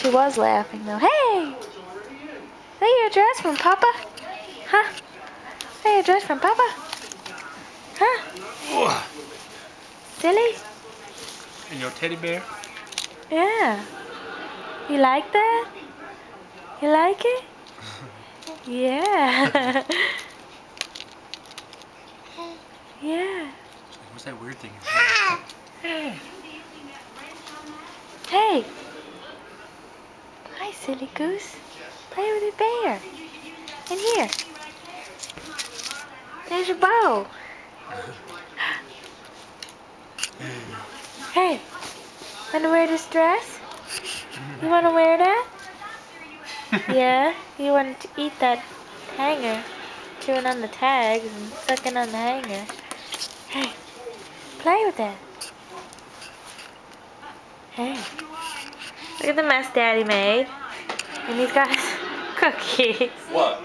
She was laughing though. Hey! Is that your dress from Papa? Huh? Is that your dress from Papa? Huh? Silly? And your teddy bear? Yeah. You like that? You like it? Yeah. Yeah. What's that weird thing? Hey. Hi, silly goose. Play with the bear. In here. There's your bow. Hey. Wanna wear this dress? You wanna wear that? Yeah. You want to eat that hanger. Chewing on the tags and sucking on the hanger. Hey. Play with that. Hey. Look at the mess Daddy made. And he's got his cookies. What?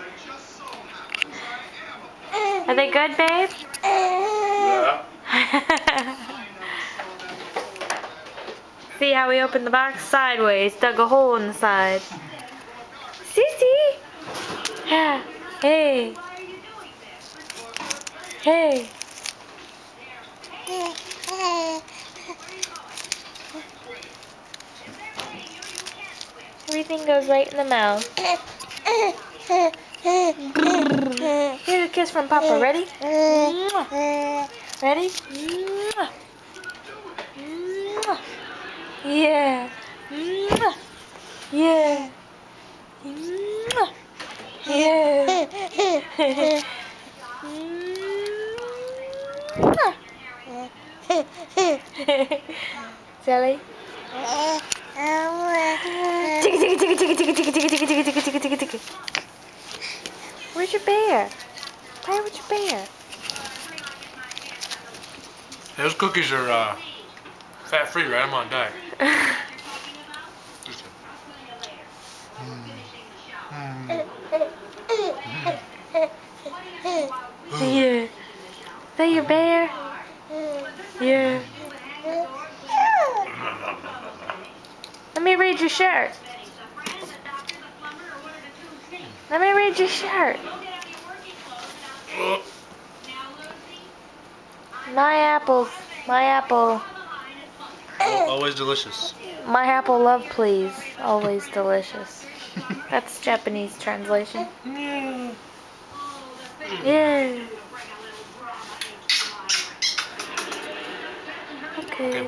Are they good, babe? Yeah. See how we opened the box sideways, dug a hole in the side. See? Yeah. Hey. Hey. Everything goes right in the mouth. Here's a kiss from Papa. Ready? Ready? Yeah. Yeah. Yeah. Silly? Where's your bear? Play with your bear. Those cookies are fat-free, right? I'm on a diet. Yeah. Is that your bear? Yeah. Let me read your shirt. Let me read your shirt. My apples. My apple. Always delicious. My apple love please. Always delicious. That's Japanese translation. Yeah. Okay.